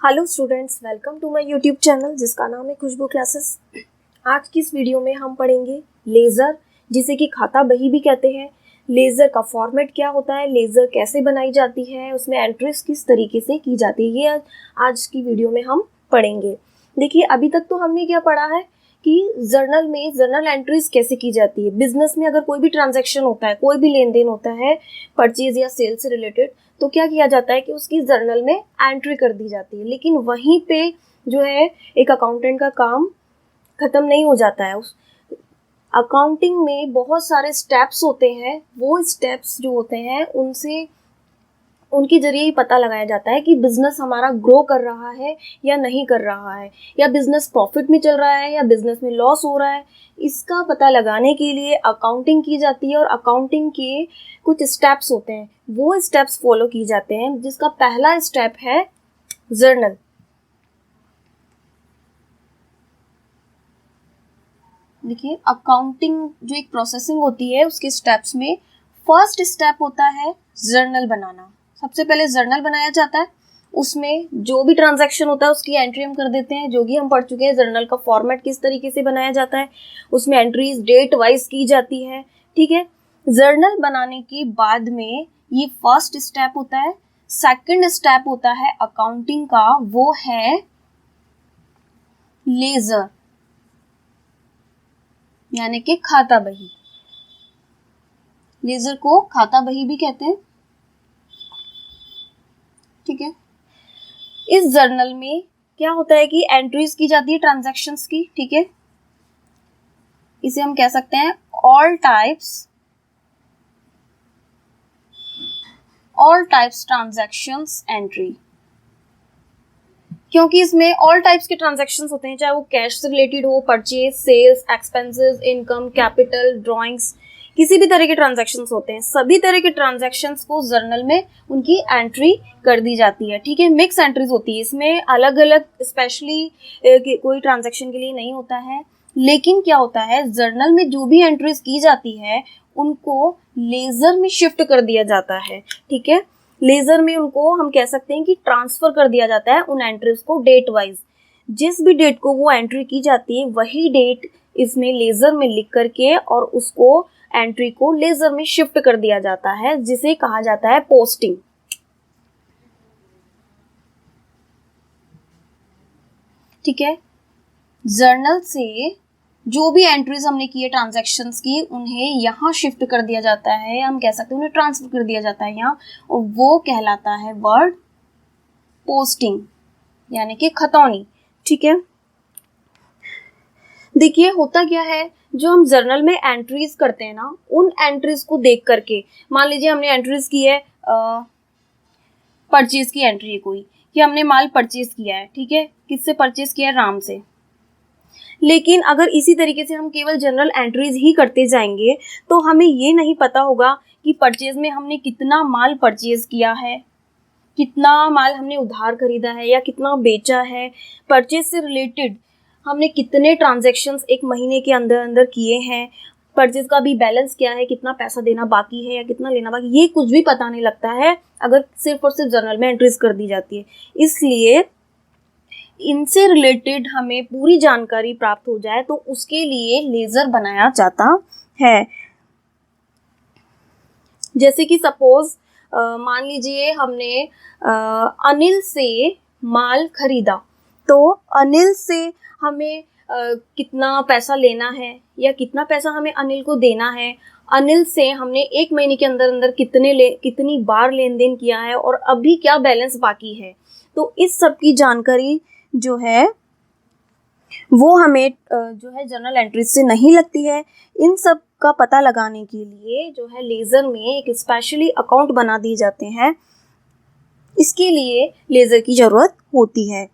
Hello students, welcome to my YouTube channel जिसका नाम है खुशबू क्लासेस। आज की इस वीडियो में हम पढ़ेंगे लेज़र, जिसे कि खाता बही भी कहते हैं। लेज़र का फॉर्मेट क्या होता है, लेज़र कैसे बनाई जाती है, उसमें एंट्रीज किस तरीके से की जाती है, ये आज की वीडियो में हम पढ़ेंगे। देखिए, अभी तक तो हमने क्या पढ़ा है कि जर्नल में जर्नल एंट्रीज कैसे की जाती है। बिजनेस में अगर कोई भी ट्रांजैक्शन होता है, कोई भी लेन देन होता है परचेज या सेल से रिलेटेड, तो क्या किया जाता है कि उसकी जर्नल में एंट्री कर दी जाती है। लेकिन वहीं पे जो है एक अकाउंटेंट का काम खत्म नहीं हो जाता है। उस अकाउंटिंग में बहुत सारे स्टेप्स होते हैं, वो स्टेप्स जो होते हैं उनसे उनके जरिए ही पता लगाया जाता है कि बिजनेस हमारा ग्रो कर रहा है या नहीं कर रहा है, या बिजनेस प्रॉफिट में चल रहा है या बिजनेस में लॉस हो रहा है। इसका पता लगाने के लिए अकाउंटिंग की जाती है और अकाउंटिंग के कुछ स्टेप्स होते हैं, वो स्टेप्स फॉलो की जाते हैं, जिसका पहला स्टेप है जर्नल। देखिए, अकाउंटिंग जो एक प्रोसेसिंग होती है उसके स्टेप्स में फर्स्ट स्टेप होता है जर्नल बनाना। सबसे पहले जर्नल बनाया जाता है, उसमें जो भी ट्रांजैक्शन होता है उसकी एंट्री हम कर देते हैं, जो कि हम पढ़ चुके हैं। जर्नल का फॉर्मेट किस तरीके से बनाया जाता है, उसमें एंट्रीज डेट वाइज की जाती है। ठीक है, जर्नल बनाने के बाद में ये फर्स्ट स्टेप होता है। सेकंड स्टेप होता है अकाउंटिंग का, वो है लेजर, यानी कि खाता बही। लेजर को खाता बही भी कहते हैं। ठीक है, इस जर्नल में क्या होता है कि एंट्रीज की जाती है ट्रांजैक्शंस की। ठीक है, इसे हम कह सकते हैं ऑल टाइप्स ट्रांजैक्शंस एंट्री, क्योंकि इसमें ऑल टाइप्स के ट्रांजैक्शंस होते हैं, चाहे वो कैश से रिलेटेड हो, purchase, sales, expenses, income, capital, drawings, किसी भी तरह के ट्रांजैक्शंस होते हैं। सभी तरह के ट्रांजैक्शंस को जर्नल में उनकी एंट्री कर दी जाती है। ठीक है, मिक्स एंट्रीज होती है, इसमें अलग अलग स्पेशली कोई ट्रांजैक्शन के लिए नहीं होता है। लेकिन क्या होता है, जर्नल में जो भी एंट्रीज की जाती है उनको लेजर में शिफ्ट कर दिया जाता है। ठीक है, लेजर में उनको हम कह सकते हैं कि ट्रांसफर कर दिया जाता है उन एंट्रीज को डेट वाइज। जिस भी डेट को वो एंट्री की जाती है वही डेट इसमें लेजर में लिख करके और उसको एंट्री को लेजर में शिफ्ट कर दिया जाता है, जिसे कहा जाता है पोस्टिंग। ठीक है, जर्नल से जो भी एंट्रीज हमने की है ट्रांजैक्शंस की, उन्हें यहाँ शिफ्ट कर दिया जाता है, हम कह सकते हैं उन्हें ट्रांसफर कर दिया जाता है यहाँ, और वो कहलाता है वर्ड पोस्टिंग, यानी कि खतौनी। ठीक है, देखिए होता क्या है, जो हम जर्नल में एंट्रीज करते हैं ना, उन एंट्रीज को देख करके, मान लीजिए हमने एंट्रीज की है परचेज की एंट्री है कोई, कि हमने माल परचेज किया है। ठीक है, किससे परचेज किया है, राम से। लेकिन अगर इसी तरीके से हम केवल जनरल एंट्रीज ही करते जाएंगे तो हमें ये नहीं पता होगा कि परचेज में हमने कितना माल परचेज किया है, कितना माल हमने उधार खरीदा है या कितना बेचा है। परचेज से रिलेटेड हमने कितने ट्रांजैक्शंस एक महीने के अंदर अंदर किए हैं, परचेज का भी बैलेंस क्या है, कितना पैसा देना बाकी है या कितना लेना बाकी, ये कुछ भी पता नहीं लगता है अगर सिर्फ और सिर्फ जर्नल में एंट्रीज कर दी जाती है। इसलिए इनसे रिलेटेड हमें पूरी जानकारी प्राप्त हो जाए तो उसके लिए लेजर बनाया जाता है। जैसे कि सपोज मान लीजिए हमने अनिल से माल खरीदा, तो अनिल से हमें कितना पैसा लेना है या कितना पैसा हमें अनिल को देना है, अनिल से हमने एक महीने के अंदर अंदर कितनी बार लेन देन किया है और अभी क्या बैलेंस बाकी है। तो इस सब की जानकारी जो है वो हमें जो है जर्नल एंट्रीज से नहीं लगती है। इन सब का पता लगाने के लिए जो है लेजर में एक स्पेशली अकाउंट बना दिए जाते हैं, इसके लिए लेजर की जरूरत होती है।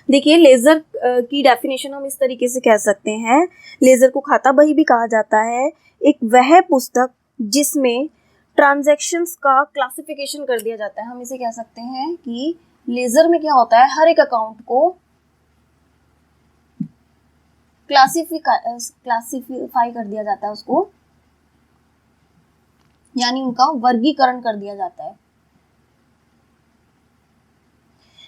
देखिए, लेजर की डेफिनेशन हम इस तरीके से कह सकते हैं, लेजर को खाता बही भी कहा जाता है, एक वह पुस्तक जिसमें ट्रांजैक्शंस का क्लासिफिकेशन कर दिया जाता है। हम इसे कह सकते हैं कि लेजर में क्या होता है, हर एक अकाउंट को क्लासिफाई कर दिया जाता है उसको, यानी उनका वर्गीकरण कर दिया जाता है।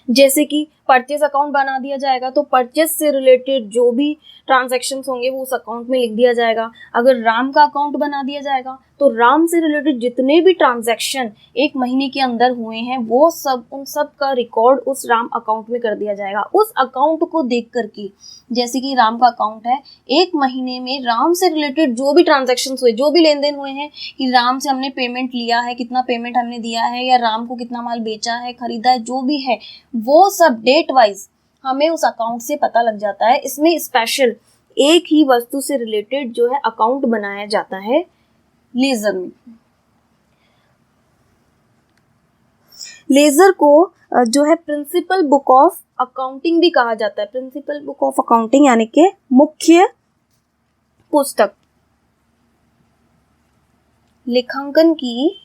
जैसे कि परचेज अकाउंट बना दिया जाएगा तो परचेज से रिलेटेड जो भी ट्रांजैक्शंस होंगे वो उस अकाउंट में लिख दिया जाएगा। अगर राम का अकाउंट बना दिया जाएगा तो राम से रिलेटेड जितने भी ट्रांजैक्शन एक महीने के अंदर हुए हैं वो सब, उन सब का रिकॉर्ड उस राम अकाउंट में कर दिया जाएगा। उस अकाउंट को देख करके, जैसे कि राम का अकाउंट है, एक महीने में राम से रिलेटेड जो भी ट्रांजैक्शंस हुए, जो भी लेन देन हुए हैं, कि राम से हमने पेमेंट लिया है, कितना पेमेंट हमने दिया है, या राम को कितना माल बेचा है, खरीदा है, जो भी है, वो सब डेट वाइज हमें उस अकाउंट से पता लग जाता है। इसमें स्पेशल एक ही वस्तु से रिलेटेड जो है अकाउंट बनाया जाता है लेजर में। लेजर को जो है प्रिंसिपल बुक ऑफ अकाउंटिंग भी कहा जाता है। प्रिंसिपल बुक ऑफ अकाउंटिंग यानी कि मुख्य पुस्तक, लेखांकन की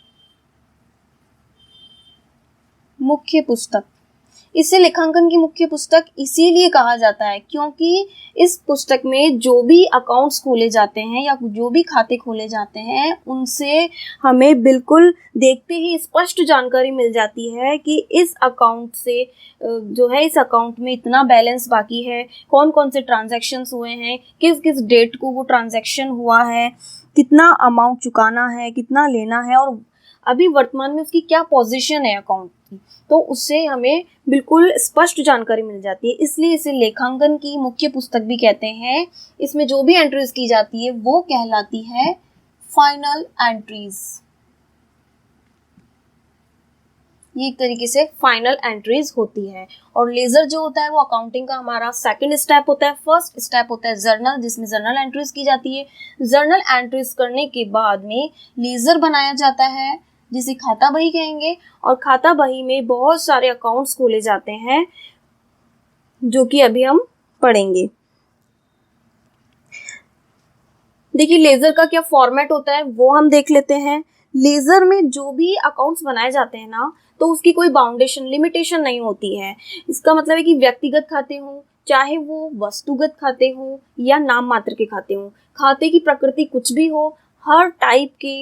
मुख्य पुस्तक। इसे लेखांकन की मुख्य पुस्तक इसीलिए कहा जाता है क्योंकि इस पुस्तक में जो भी अकाउंट्स खोले जाते हैं या जो भी खाते खोले जाते हैं उनसे हमें बिल्कुल देखते ही स्पष्ट जानकारी मिल जाती है कि इस अकाउंट से जो है इस अकाउंट में इतना बैलेंस बाकी है, कौन कौन से ट्रांजैक्शंस हुए हैं, किस किस डेट को वो ट्रांजैक्शन हुआ है, कितना अमाउंट चुकाना है, कितना लेना है, और अभी वर्तमान में उसकी क्या पोजीशन है अकाउंट की, तो उससे हमें बिल्कुल स्पष्ट जानकारी मिल जाती है। इसलिए इसे लेखांकन की मुख्य पुस्तक भी कहते हैं। इसमें जो भी एंट्रीज की जाती है वो कहलाती है फाइनल एंट्रीज। ये एक तरीके से फाइनल एंट्रीज होती है। और लेजर जो होता है वो अकाउंटिंग का हमारा सेकंड स्टेप होता है। फर्स्ट स्टेप होता है जर्नल, जिसमें जर्नल एंट्रीज की जाती है। जर्नल एंट्रीज करने के बाद में लेजर बनाया जाता है जिसे खाता बही कहेंगे। और खाता बही में बहुत सारे अकाउंट्स खोले जाते हैं जो कि अभी हम पढ़ेंगे। देखिए लेजर का क्या फॉर्मेट होता है वो हम देख लेते हैं। लेजर में जो भी अकाउंट्स बनाए जाते हैं ना, तो उसकी कोई बाउंडेशन लिमिटेशन नहीं होती है। इसका मतलब है कि व्यक्तिगत खाते हों, चाहे वो वस्तुगत खाते हों या नाम मात्र के खाते हों, खाते की प्रकृति कुछ भी हो, हर टाइप के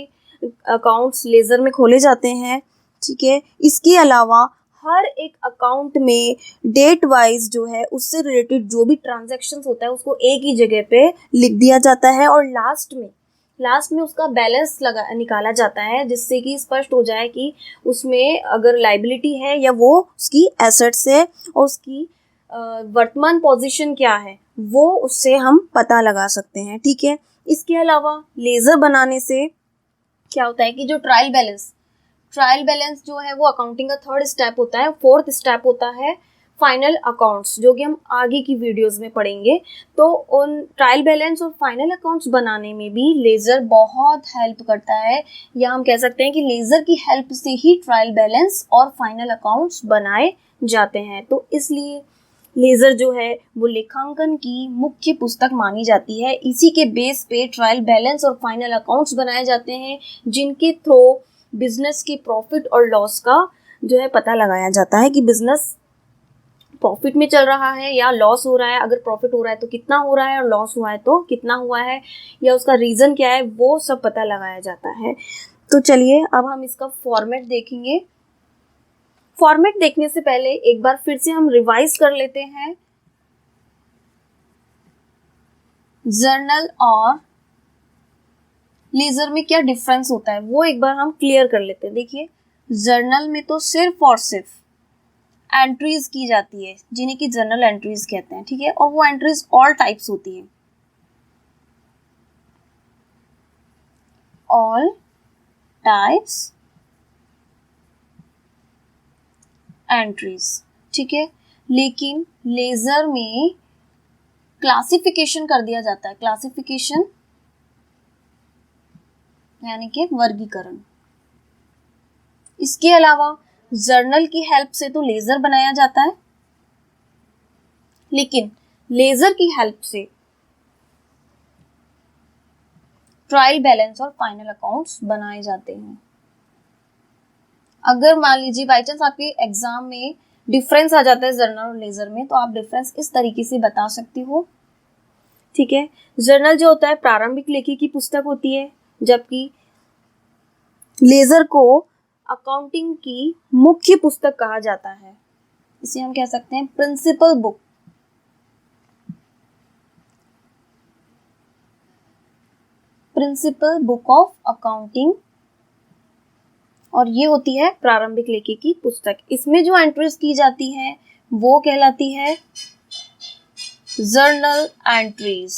अकाउंट्स लेजर में खोले जाते हैं। ठीक है, इसके अलावा हर एक अकाउंट में डेट वाइज जो है उससे रिलेटेड जो भी ट्रांजैक्शंस होता है उसको एक ही जगह पे लिख दिया जाता है और लास्ट में उसका बैलेंस निकाला जाता है, जिससे कि स्पष्ट हो जाए कि उसमें अगर लायबिलिटी है या वो उसकी एसेट्स है और उसकी वर्तमान पोजीशन क्या है वो उससे हम पता लगा सकते हैं। ठीक है, इसके अलावा लेजर बनाने से क्या होता है कि जो ट्रायल बैलेंस जो है वो अकाउंटिंग का थर्ड स्टेप होता है। फोर्थ स्टेप होता है फाइनल अकाउंट्स, जो कि हम आगे की वीडियोस में पढ़ेंगे। तो उन ट्रायल बैलेंस और फाइनल अकाउंट्स बनाने में भी लेजर बहुत हेल्प करता है, या हम कह सकते हैं कि लेजर की हेल्प से ही ट्रायल बैलेंस और फाइनल अकाउंट्स बनाए जाते हैं। तो इसलिए लेजर जो है वो लेखांकन की मुख्य पुस्तक मानी जाती है। इसी के बेस पे ट्रायल बैलेंस और फाइनल अकाउंट्स बनाए जाते हैं, जिनके थ्रू बिजनेस की प्रॉफिट और लॉस का जो है पता लगाया जाता है कि बिजनेस प्रॉफिट में चल रहा है या लॉस हो रहा है। अगर प्रॉफिट हो रहा है तो कितना हो रहा है और लॉस हुआ है तो कितना हुआ है, या उसका रीज़न क्या है, वो सब पता लगाया जाता है। तो चलिए अब हम इसका फॉर्मेट देखेंगे। फॉर्मेट देखने से पहले एक बार फिर से हम रिवाइज कर लेते हैं जर्नल और लेजर में क्या डिफरेंस होता है वो एक बार हम क्लियर कर लेते हैं। देखिए जर्नल में तो सिर्फ और सिर्फ एंट्रीज की जाती है जिन्हें कि जर्नल एंट्रीज कहते हैं। ठीक है, और वो एंट्रीज ऑल टाइप्स होती हैं, ऑल टाइप्स एंट्रीज। ठीक है, लेकिन लेजर में क्लासिफिकेशन कर दिया जाता है। क्लासिफिकेशन यानी कि वर्गीकरण। इसके अलावा जर्नल की हेल्प से तो लेजर बनाया जाता है, लेकिन लेजर की हेल्प से ट्रायल बैलेंस और फाइनल अकाउंट्स बनाए जाते हैं। अगर मान लीजिए बाई चांस आपके एग्जाम में डिफरेंस आ जाता है जर्नल और लेजर में, तो आप डिफरेंस इस तरीके से बता सकते हो। ठीक है, जर्नल जो होता है प्रारंभिक लेखी की पुस्तक होती है, जबकि लेजर को अकाउंटिंग की मुख्य पुस्तक कहा जाता है। इसे हम कह सकते हैं principal book. Principal book of accounting, और ये होती है प्रारंभिक लेखे की पुस्तक। इसमें जो एंट्रीज की जाती हैं वो कहलाती है जर्नल एंट्रीज,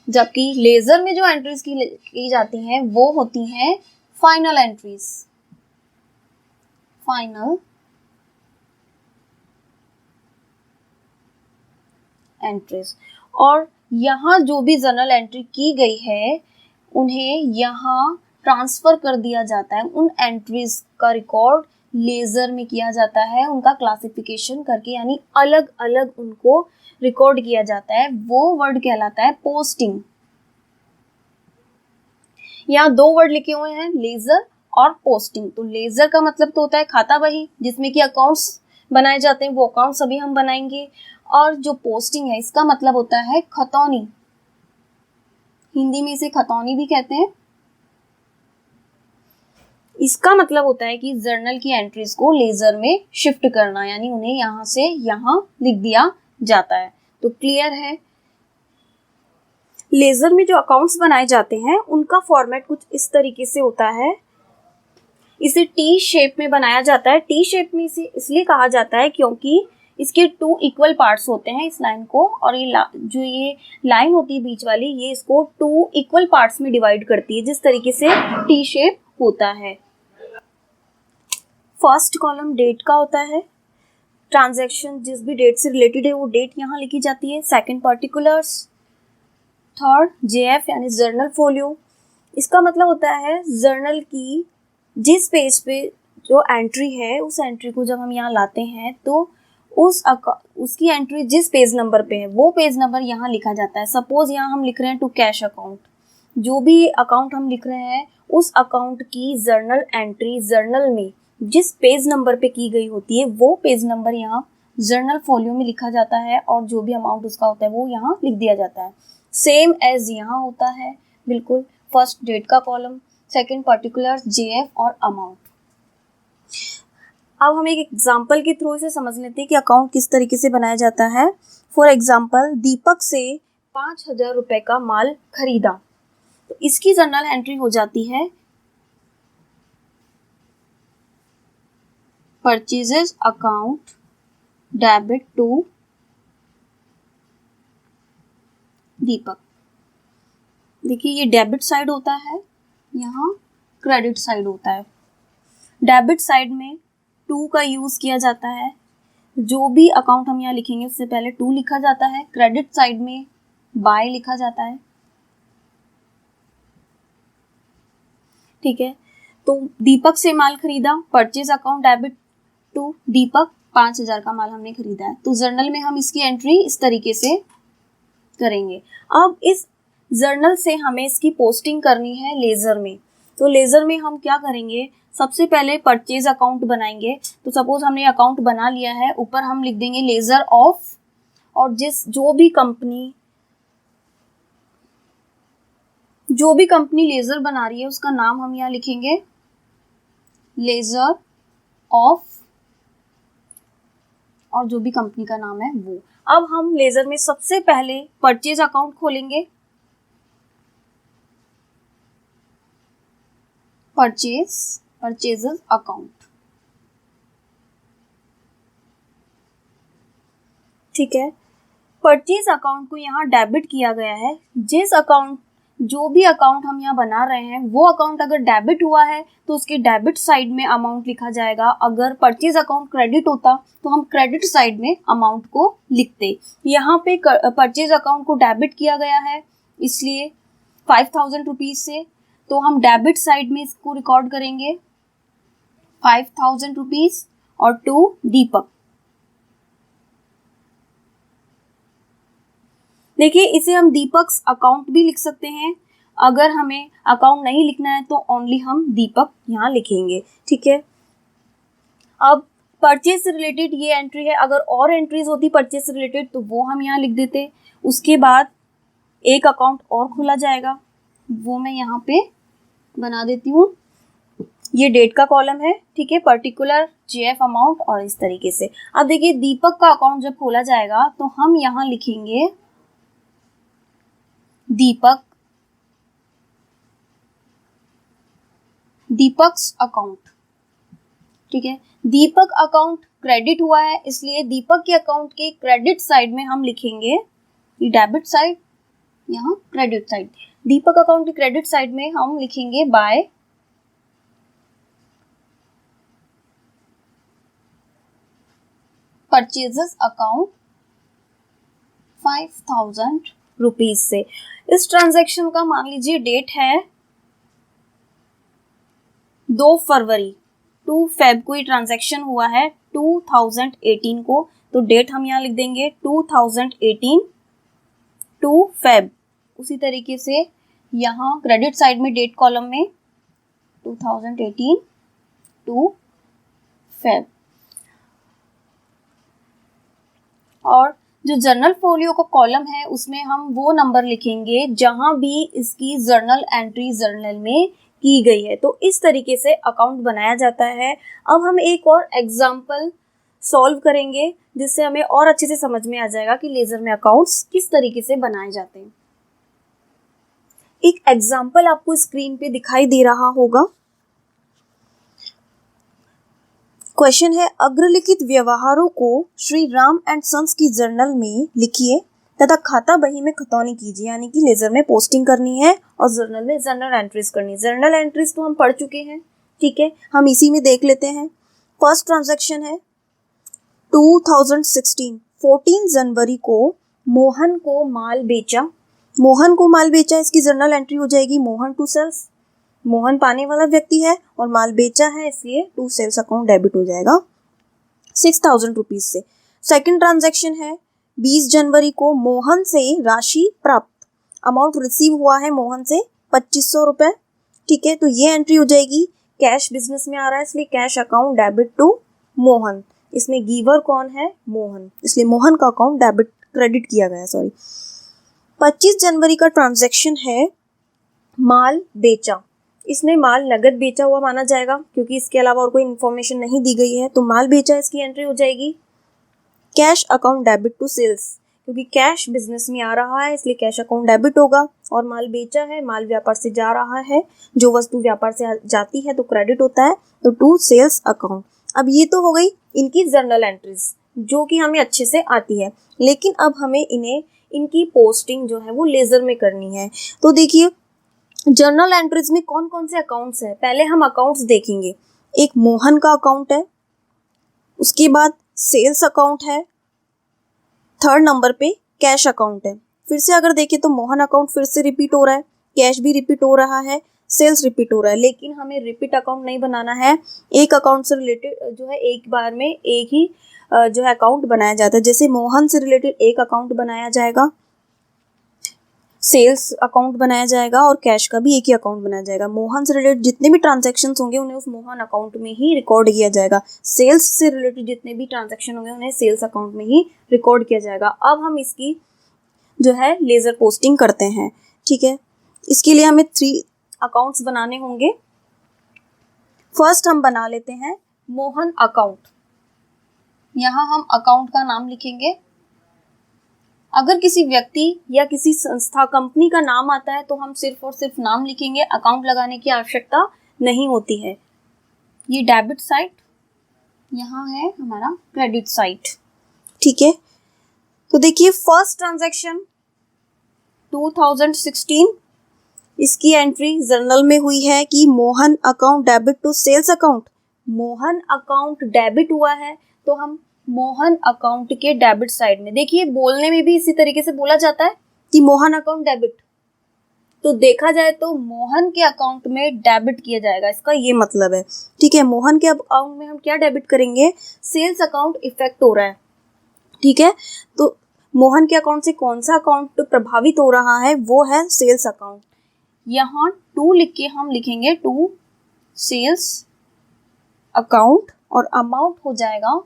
जबकि लेजर में जो एंट्रीज की जाती हैं वो होती हैं फाइनल एंट्रीज। फाइनल एंट्रीज, और यहाँ जो भी जर्नल एंट्री की गई है उन्हें यहाँ ट्रांसफर कर दिया जाता है। उन एंट्रीज का रिकॉर्ड लेजर में किया जाता है, उनका क्लासिफिकेशन करके, यानी अलग अलग उनको रिकॉर्ड किया जाता है। वो वर्ड कहलाता है पोस्टिंग। यहाँ दो वर्ड लिखे हुए हैं, लेजर और पोस्टिंग। तो लेजर का मतलब तो होता है खाता बही, जिसमें कि अकाउंट्स बनाए जाते हैं, वो अकाउंट्स अभी हम बनाएंगे। और जो पोस्टिंग है इसका मतलब होता है खतौनी, हिंदी में इसे खतौनी भी कहते हैं। इसका मतलब होता है कि जर्नल की एंट्रीज को लेजर में शिफ्ट करना, यानी उन्हें यहाँ से यहाँ लिख दिया जाता है। तो क्लियर है। लेजर में जो अकाउंट्स बनाए जाते हैं उनका फॉर्मेट कुछ इस तरीके से होता है। इसे टी शेप में बनाया जाता है। टी शेप में इसे इसलिए कहा जाता है क्योंकि इसके 2 इक्वल पार्ट्स होते हैं इस लाइन को, और जो ये लाइन होती है बीच वाली, ये इसको 2 इक्वल पार्ट्स में डिवाइड करती है, जिस तरीके से टी शेप होता है। फर्स्ट कॉलम डेट का होता है। ट्रांजैक्शन जिस भी डेट से रिलेटेड है वो डेट यहाँ लिखी जाती है। Second particulars. थर्ड जेएफ यानी जर्नल फोलियो। इसका मतलब होता है जर्नल की जिस पेज पे जो एंट्री है उस एंट्री को जब हम यहाँ लाते हैं तो उसकी एंट्री जिस पेज नंबर पे है वो पेज नंबर यहाँ लिखा जाता है। सपोज यहाँ हम लिख रहे हैं टू कैश अकाउंट, जो भी अकाउंट हम लिख रहे हैं उस अकाउंट की जर्नल एंट्री जर्नल में जिस पेज नंबर पे की गई होती है वो पेज नंबर यहाँ जर्नल फोलियो में लिखा जाता है, और जो भी अमाउंट उसका होता है वो यहाँ लिख दिया जाता है। सेम एज यहाँ होता है बिल्कुल। फर्स्ट डेट का कॉलम, सेकंड पर्टिकुलर, जेएफ और अमाउंट। अब हम एक एग्जाम्पल के थ्रू इसे समझ लेते हैं कि अकाउंट किस तरीके से बनाया जाता है। फॉर एग्जाम्पल, दीपक से 5,000 रुपए का माल खरीदा, तो इसकी जर्नल एंट्री हो जाती है परचेजेस अकाउंट डेबिट टू दीपक। देखिए ये डेबिट साइड होता है, यहाँ क्रेडिट साइड होता है। डेबिट साइड में 2 का यूज किया जाता है। जो भी अकाउंट हम यहाँ लिखेंगे उससे पहले 2 लिखा जाता है। क्रेडिट साइड में बाय लिखा जाता है। ठीक है, तो दीपक से माल खरीदा, परचेज अकाउंट डेबिट टू दीपक, 5,000 का माल हमने खरीदा है। तो जर्नल में हम इसकी एंट्री इस तरीके से करेंगे। अब इस जर्नल से हमें इसकी पोस्टिंग करनी है लेजर में। तो लेजर में हम क्या करेंगे, सबसे पहले परचेज अकाउंट बनाएंगे। तो सपोज हमने अकाउंट बना लिया है, ऊपर हम लिख देंगे लेजर ऑफ, और जो भी कंपनी लेजर बना रही है उसका नाम हम यहाँ लिखेंगे लेजर ऑफ, और जो भी कंपनी का नाम है वो। अब हम लेजर में सबसे पहले परचेज अकाउंट खोलेंगे। परचेजेस अकाउंट, ठीक है। परचेज अकाउंट को यहाँ डेबिट किया गया है। जो भी अकाउंट हम यहाँ बना रहे हैं वो अकाउंट अगर डेबिट हुआ है तो उसके डेबिट साइड में अमाउंट लिखा जाएगा। अगर परचेज अकाउंट क्रेडिट होता तो हम क्रेडिट साइड में अमाउंट को लिखते। यहाँ पे परचेज अकाउंट को डेबिट किया गया है इसलिए 5,000 रुपीज से, तो हम डेबिट साइड में इसको रिकॉर्ड करेंगे 5,000 रुपीज और टू दीपक। देखिए इसे हम दीपक्स अकाउंट भी लिख सकते हैं। अगर हमें अकाउंट नहीं लिखना है तो ओनली हम दीपक यहाँ लिखेंगे, ठीक है। अब परचेज से रिलेटेड ये एंट्री है। अगर और एंट्रीज होती परचेज से रिलेटेड तो वो हम यहाँ लिख देते। उसके बाद एक अकाउंट और खोला जाएगा, वो मैं यहाँ पे बना देती हूँ। ये डेट का कॉलम है, ठीक है, पर्टिकुलर जेएफ अमाउंट और इस तरीके से। अब देखिए दीपक का अकाउंट जब खोला जाएगा तो हम यहाँ लिखेंगे दीपक्स अकाउंट, ठीक है। दीपक अकाउंट क्रेडिट हुआ है, इसलिए दीपक के अकाउंट के क्रेडिट साइड में हम लिखेंगे, ये डेबिट साइड, यहाँ क्रेडिट साइड, दीपक अकाउंट के क्रेडिट साइड में हम लिखेंगे बाय परचेजेस अकाउंट 5000 रुपीज से। इस ट्रांजैक्शन का मान लीजिए डेट है 2 फरवरी, 2 फेब को ये ट्रांजैक्शन हुआ है 2018 को, तो डेट हम यहाँ लिख देंगे 2018 2 फेब। उसी तरीके से यहाँ क्रेडिट साइड में डेट कॉलम में 2018 2 फेब। और जो जर्नल फोलियो का कॉलम है उसमें हम वो नंबर लिखेंगे जहां भी इसकी जर्नल एंट्री जर्नल में की गई है। तो इस तरीके से अकाउंट बनाया जाता है। अब हम एक और एग्जाम्पल सॉल्व करेंगे जिससे हमें और अच्छे से समझ में आ जाएगा कि लेजर में अकाउंट्स किस तरीके से बनाए जाते हैं। एक एग्जाम्पल आपको स्क्रीन पे दिखाई दे रहा होगा। क्वेश्चन है, अग्रलिखित व्यवहारों को श्री राम एंड सन्स की जर्नल में लिखिए तथा खाता बही में खतौनी कीजिए, यानी कि लेजर में पोस्टिंग करनी है और जर्नल में जर्नल एंट्रीज करनी है। जर्नल एंट्रीज तो हम पढ़ चुके हैं, ठीक है, हम इसी में देख लेते हैं। फर्स्ट ट्रांजैक्शन है 2016 14 जनवरी को मोहन को माल बेचा। मोहन को माल बेचा, इसकी जर्नल एंट्री हो जाएगी मोहन टू सेल्स। मोहन पाने वाला व्यक्ति है और माल बेचा है, इसलिए टू सेल्स अकाउंट डेबिट हो जाएगा 6000 रुपीज से। सेकंड ट्रांजैक्शन है 20 जनवरी को मोहन से राशि प्राप्त, अमाउंट रिसीव हुआ है मोहन से 2500 रुपए, ठीक है, तो ये एंट्री हो जाएगी कैश बिजनेस में आ रहा है, इसलिए cash account debit to Mohan. इसमें गिवर कौन है? मोहन, इसलिए मोहन का अकाउंट डेबिट क्रेडिट किया गया, सॉरी। 25 जनवरी का ट्रांजैक्शन है माल बेचा। इसमें माल नगद बेचा हुआ माना जाएगा क्योंकि इसके अलावा और कोई इन्फॉर्मेशन नहीं दी गई है, तो माल बेचा इसकी एंट्री हो जाएगी cash account debit to sales, क्योंकि कैश बिजनेस में आ रहा है इसलिए कैश अकाउंट डेबिट होगा। और माल बेचा है, माल व्यापार से जा रहा है, जो वस्तु व्यापार से जाती है तो क्रेडिट होता है, तो टू सेल्स अकाउंट। अब ये तो हो गई इनकी जर्नल एंट्रीज जो कि हमें अच्छे से आती है, लेकिन अब हमें इनकी पोस्टिंग जो है वो लेजर में करनी है। तो देखिए जर्नल एंट्रीज में कौन कौन से अकाउंट्स हैं, पहले हम अकाउंट्स देखेंगे। एक मोहन का अकाउंट है, उसके बाद सेल्स अकाउंट है, थर्ड नंबर पे कैश अकाउंट है। फिर से अगर देखें तो मोहन अकाउंट फिर से रिपीट हो रहा है, कैश भी रिपीट हो रहा है, सेल्स रिपीट हो रहा है, लेकिन हमें रिपीट अकाउंट नहीं बनाना है। एक अकाउंट से रिलेटेड जो है एक बार में एक ही जो है अकाउंट बनाया जाता है। जैसे मोहन से रिलेटेड एक अकाउंट बनाया जाएगा, सेल्स अकाउंट बनाया जाएगा और कैश का भी एक ही अकाउंट बनाया जाएगा। मोहन से रिलेटेड जितने भी ट्रांजैक्शंस होंगे उन्हें उस मोहन अकाउंट में ही रिकॉर्ड किया जाएगा। सेल्स से रिलेटेड जितने भी ट्रांजैक्शन होंगे उन्हें सेल्स अकाउंट में ही रिकॉर्ड किया जाएगा। अब हम इसकी जो है लेजर पोस्टिंग करते हैं, ठीक है। इसके लिए हमें 3 अकाउंट्स बनाने होंगे। फर्स्ट हम बना लेते हैं मोहन अकाउंट। यहाँ हम अकाउंट का नाम लिखेंगे। अगर किसी व्यक्ति या किसी संस्था कंपनी का नाम आता है तो हम सिर्फ और सिर्फ नाम लिखेंगे, अकाउंट लगाने की आवश्यकता नहीं होती है। ये डेबिट साइड, यहाँ है हमारा क्रेडिट साइड, ठीक है। तो देखिए फर्स्ट ट्रांजैक्शन 2016, इसकी एंट्री जर्नल में हुई है कि Mohan account debit to sales account. Mohan account debit हुआ है तो हम मोहन अकाउंट के डेबिट साइड में, देखिए बोलने में भी इसी तरीके से बोला जाता है कि मोहन अकाउंट डेबिट, तो देखा जाए तो मोहन के अकाउंट में डेबिट किया जाएगा, इसका ये मतलब है, ठीक है। मोहन के अकाउंट में हम क्या डेबिट करेंगे? सेल्स अकाउंट इफेक्ट हो रहा है, ठीक है। तो मोहन के अकाउंट से कौन सा अकाउंट प्रभावित हो रहा है? वो है सेल्स अकाउंट। यहाँ 2 लिख के हम लिखेंगे टू सेल्स अकाउंट और अमाउंट हो जाएगा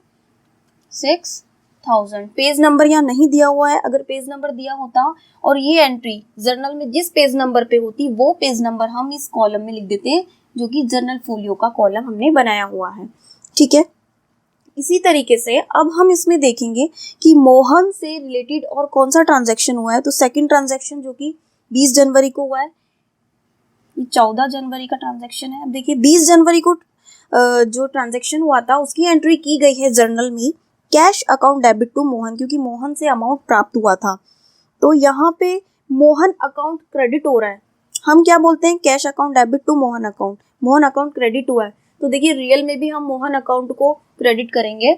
6000। पेज नंबर यहाँ नहीं दिया हुआ है, अगर पेज नंबर दिया होता और ये एंट्री जर्नल में जिस पेज नंबर पे होती वो पेज नंबर हम इस कॉलम में लिख देते जो कि जनरल फोलियो का कॉलम हमने बनाया हुआ है। ठीक है, इसी तरीके से अब हम इसमें देखेंगे कि मोहन से रिलेटेड और कौन सा ट्रांजैक्शन हुआ है। तो सेकंड ट्रांजैक्शन जो कि 20 जनवरी को हुआ है, 14 जनवरी का ट्रांजैक्शन है। अब देखिए 20 जनवरी को जो ट्रांजैक्शन हुआ था उसकी एंट्री की गई है जर्नल में, cash account debit to Mohan, क्योंकि मोहन से अमाउंट प्राप्त हुआ था। तो यहाँ पे मोहन अकाउंट क्रेडिट हो रहा है, हम क्या बोलते हैं, cash account debit to Mohan account, Mohan account credit हुआ है। तो देखिए रियल में भी हम मोहन अकाउंट को क्रेडिट करेंगे,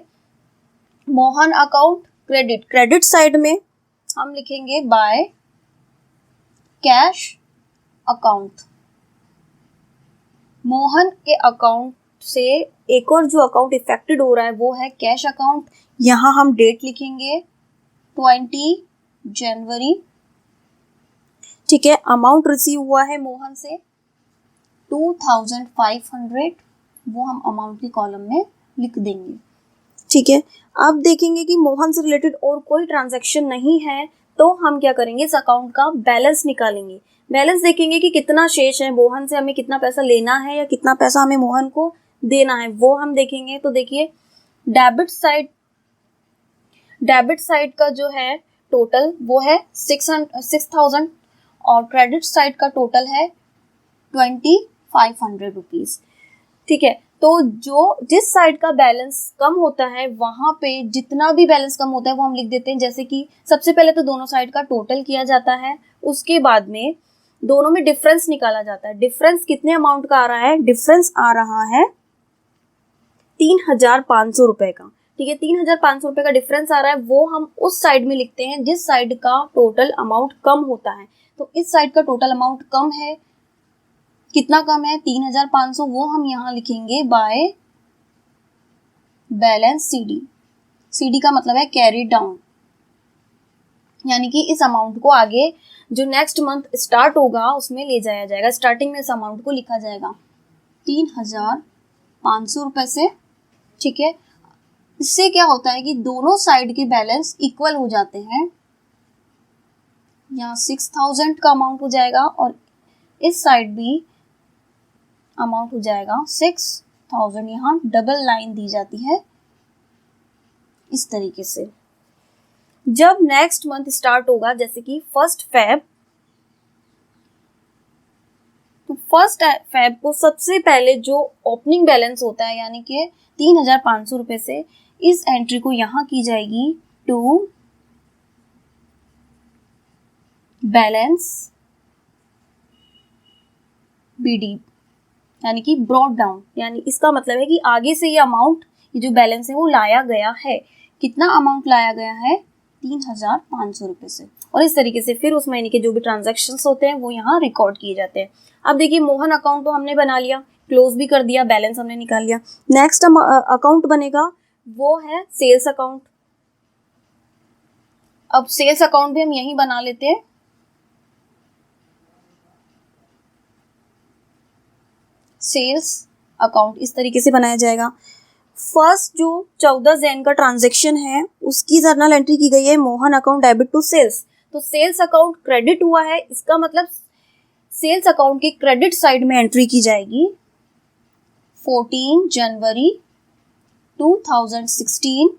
Mohan account credit, credit side में हम लिखेंगे बाय कैश अकाउंट। मोहन के अकाउंट से एक और जो अकाउंट इफेक्टेड हो रहा है वो है कैश अकाउंट। यहाँ हम डेट लिखेंगे 20 जनवरी। ठीक है, अमाउंट रिसीव हुआ है मोहन से 2500, वो हम अमाउंट के कॉलम में लिख देंगे। ठीक है, अब देखेंगे कि मोहन से रिलेटेड और कोई ट्रांजैक्शन नहीं है, तो हम क्या करेंगे, इस अकाउंट का बैलेंस निकालेंगे। बैलेंस देखेंगे कि कितना शेष है, मोहन से हमें कितना पैसा लेना है या कितना पैसा हमें मोहन को देना है, वो हम देखेंगे। तो देखिए डेबिट साइड का जो है टोटल वो है 6000 और क्रेडिट साइड का टोटल है 2500 रुपीज। ठीक है, तो जिस साइड का बैलेंस कम होता है वहां पे जितना भी बैलेंस कम होता है वो हम लिख देते हैं। जैसे कि सबसे पहले तो दोनों साइड का टोटल किया जाता है, उसके बाद में दोनों में डिफरेंस निकाला जाता है। डिफरेंस कितने अमाउंट का आ रहा है, डिफरेंस आ रहा है 3500 रुपए का। ठीक है, 3500 रुपए का डिफरेंस आ रहा है, वो हम उस साइड में लिखते हैं जिस साइड का टोटल अमाउंट कम होता है। तो इस साइड का टोटल अमाउंट कम है, कितना कम है 3500, वो हम यहाँ लिखेंगे बाय बैलेंस सीडी। सीडी का मतलब है कैरी डाउन, यानी कि इस अमाउंट को आगे जो नेक्स्ट मंथ स्टार्ट होगा उसमें ले जाया जाएगा। स्टार्टिंग में इस अमाउंट को लिखा जाएगा 3500 रुपए से। ठीक है, इससे क्या होता है कि दोनों साइड के बैलेंस इक्वल हो जाते हैं। यहाँ 6000 का अमाउंट हो जाएगा और इस साइड भी अमाउंट हो जाएगा 6000। यहाँ डबल लाइन दी जाती है इस तरीके से। जब नेक्स्ट मंथ स्टार्ट होगा, जैसे कि 1 फेब, तो 1 फेब को सबसे पहले जो ओपनिंग बैलेंस होता है यानी कि 3500 रुपए से इस एंट्री को यहाँ की जाएगी टू बैलेंस बीडी, यानी कि ब्रॉड डाउन। यानी इसका मतलब है कि आगे से ये अमाउंट, ये जो बैलेंस है वो लाया गया है। कितना अमाउंट लाया गया है, 3500 रुपए से। और इस तरीके से फिर उस महीने के जो भी ट्रांजैक्शंस होते हैं वो यहाँ रिकॉर्ड किए जाते हैं। अब देखिए मोहन अकाउंट तो हमने बना लिया, क्लोज भी कर दिया, बैलेंस हमने निकाल लिया। नेक्स्ट अकाउंट बनेगा वो है सेल्स अकाउंट। अब सेल्स अकाउंट भी हम यहीं बना लेते हैं। सेल्स अकाउंट इस तरीके से बनाया जाएगा। फर्स्ट जो 14 जैन का ट्रांजैक्शन है उसकी जर्नल एंट्री की गई है Mohan account debit to sales. तो सेल्स अकाउंट क्रेडिट हुआ है, इसका मतलब सेल्स अकाउंट के क्रेडिट साइड में एंट्री की जाएगी 14 जनवरी 2016।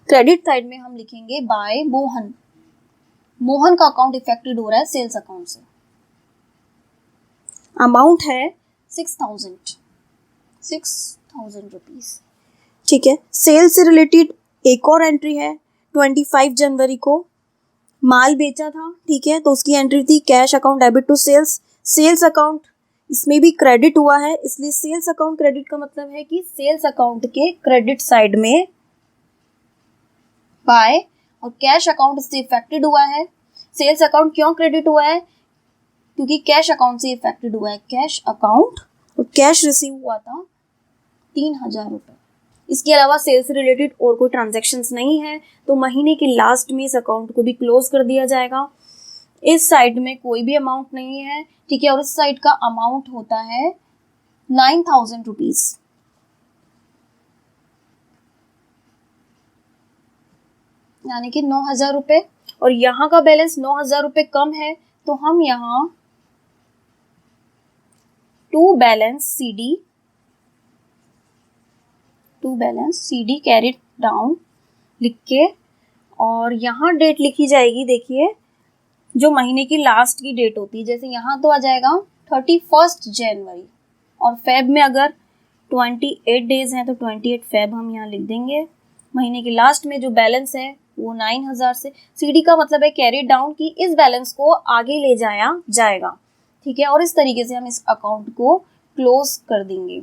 क्रेडिट साइड में हम लिखेंगे बाय मोहन। मोहन का अकाउंट इफेक्टेड हो रहा है सेल्स अकाउंट से। अमाउंट है 6000 रुपीज। ठीक है, सेल्स से रिलेटेड एक और एंट्री है 25 जनवरी को, माल बेचा था। ठीक है, तो उसकी एंट्री थी cash account debit to sales. Sales account इसमें भी क्रेडिट हुआ है, इसलिए सेल्स अकाउंट क्रेडिट का मतलब है कि सेल्स अकाउंट के क्रेडिट साइड में बाय, और कैश अकाउंट इससे इफेक्टेड हुआ है। सेल्स अकाउंट क्यों क्रेडिट हुआ है, क्योंकि कैश अकाउंट से इफेक्टेड हुआ है। कैश अकाउंट और कैश रिसीव हुआ था 3000 रुपए। इसके अलावा सेल्स से रिलेटेड और कोई ट्रांजैक्शंस नहीं है, तो महीने के लास्ट में इस अकाउंट को भी क्लोज कर दिया जाएगा। इस साइड में कोई भी अमाउंट नहीं है। ठीक है, और इस साइड का अमाउंट होता है 9000 रुपीज। यानी कि 9000 रुपए, और यहाँ का बैलेंस 9000 रुपए कम है, तो हम यहाँ to balance C D carried down लिख के, और यहाँ डेट लिखी जाएगी। देखिए जो महीने की लास्ट की डेट होती है, जैसे यहाँ तो आ जाएगा 31 जनवरी, और फेब में अगर 28 डेज हैं तो 28 फेब हम यहाँ लिख देंगे। महीने के लास्ट में जो बैलेंस है वो 9000 से, सीडी का मतलब है कैरी डाउन की इस बैलेंस को आगे ले जाया जाएगा, ठीक है। और इस तरीके से हम इस अकाउंट को क्लोज कर देंगे,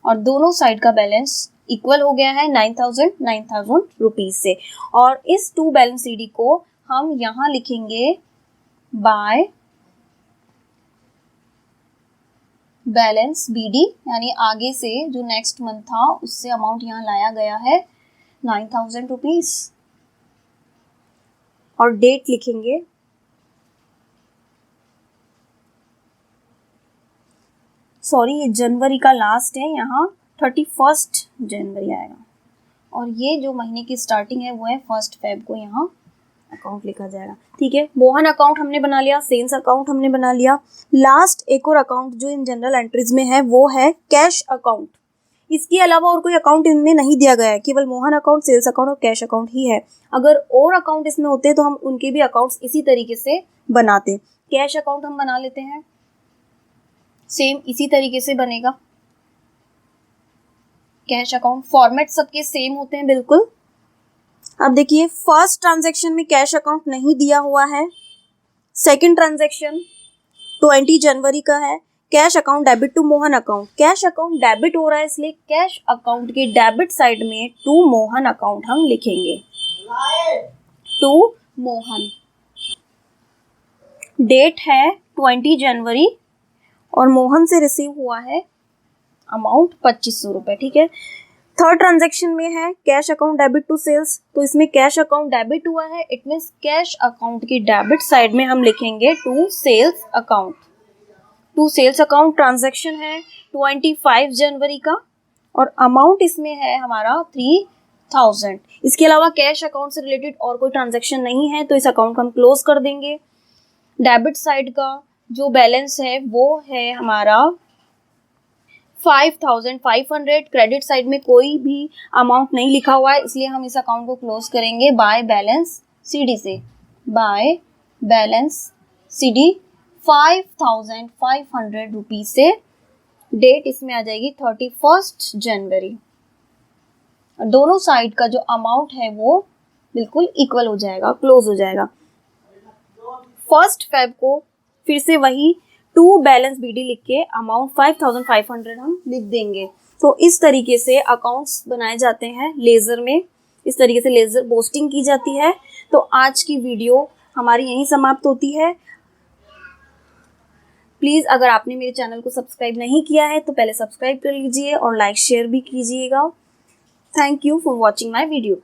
और दोनों साइड का बैलेंस इक्वल हो गया है 9000 रुपीज से। और इस टू बैलेंस सीडी को हम यहाँ लिखेंगे बाय बैलेंस बीडी, यानी आगे से जो नेक्स्ट मंथ था उससे अमाउंट यहाँ लाया गया है 9000 रुपीज, और डेट लिखेंगे सॉरी ये जनवरी का लास्ट है, यहाँ 31 जनवरी आएगा, और ये जो महीने की स्टार्टिंग है वो है 1 फेब को यहाँ अकाउंट लिखा जाएगा, ठीक है। मोहन अकाउंट हमने बना लिया, सेल्स अकाउंट हमने बना लिया। लास्ट एक और अकाउंट जो इन जनरल एंट्रीज में है वो है कैश अकाउंट। इसके अलावा और कोई अकाउंट इनमें नहीं दिया गया है, केवल मोहन अकाउंट, सेल्स अकाउंट और कैश अकाउंट ही है। अगर और अकाउंट इसमें होते तो हम उनके भी अकाउंट्स इसी तरीके से बनाते। कैश अकाउंट हम बना लेते हैं, सेम इसी तरीके से बनेगा। कैश अकाउंट फॉर्मेट सबके सेम होते हैं बिल्कुल। अब देखिए फर्स्ट ट्रांजैक्शन में कैश अकाउंट नहीं दिया हुआ है, सेकंड ट्रांजैक्शन 20 जनवरी का है, cash account debit to Mohan account. Cash account debit हो रहा है इसलिए कैश अकाउंट के डेबिट साइड में टू मोहन अकाउंट हम लिखेंगे, टू मोहन। डेट है 20 जनवरी और मोहन से रिसीव हुआ है अमाउंट 2500 रुपए, ठीक है। थर्ड ट्रांजैक्शन में है cash account debit to sales, तो इसमें कैश अकाउंट डेबिट हुआ है, इट मीन्स कैश अकाउंट की डेबिट साइड में हम लिखेंगे to sales account. To sales account transaction है 25 जनवरी का, और अमाउंट इसमें है हमारा 3000। इसके अलावा कैश अकाउंट से रिलेटेड और कोई ट्रांजैक्शन नहीं है, तो इस अकाउंट को हम क्लोज कर देंगे। डेबिट साइड का जो बैलेंस है वो है हमारा 5500। क्रेडिट साइड में कोई भी अमाउंट नहीं लिखा हुआ है, इसलिए हम इस अकाउंट को क्लोज करेंगे बाय बैलेंस सीडी से। बाय बैलेंस सीडी 5500 रुपीज से। डेट इसमें आ जाएगी 31 जनवरी। दोनों साइड का जो अमाउंट है वो बिल्कुल इक्वल हो जाएगा, क्लोज हो जाएगा। 1 फेब को फिर से वही टू बैलेंस बीडी लिख के अमाउंट 5500 हम लिख देंगे। तो इस तरीके से अकाउंट्स बनाए जाते हैं लेजर में, इस तरीके से लेजर पोस्टिंग की जाती है। तो आज की वीडियो हमारी यहीं समाप्त होती है। प्लीज़ अगर आपने मेरे चैनल को सब्सक्राइब नहीं किया है तो पहले सब्सक्राइब कर लीजिए और लाइक शेयर भी कीजिएगा। Thank you for watching my video.